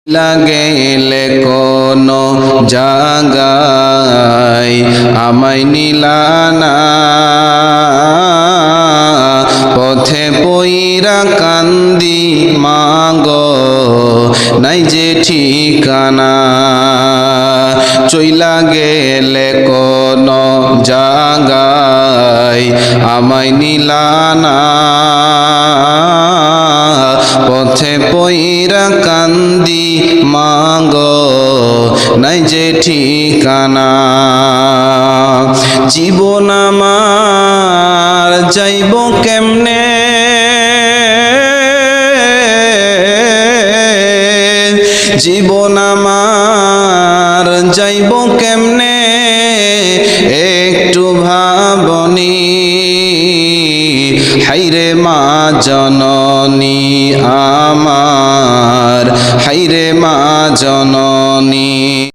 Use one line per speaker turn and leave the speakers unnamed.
লাগেলে কোনো জাগায় আমায় নিলানা পথে পইরা কান্দি মাগো নাই যে ঠিকানা চইলা গেলে কোনো জাগায় আমায় নিলানা পথে পইরা কান্দি মাগো নাই যে ঠিকানা জীবন আমার যাইব কেমনে জীবন আমার যাইব কেমনে একটু ভাবনি হাইরে মা জননী আমার হাইরে মা জননী।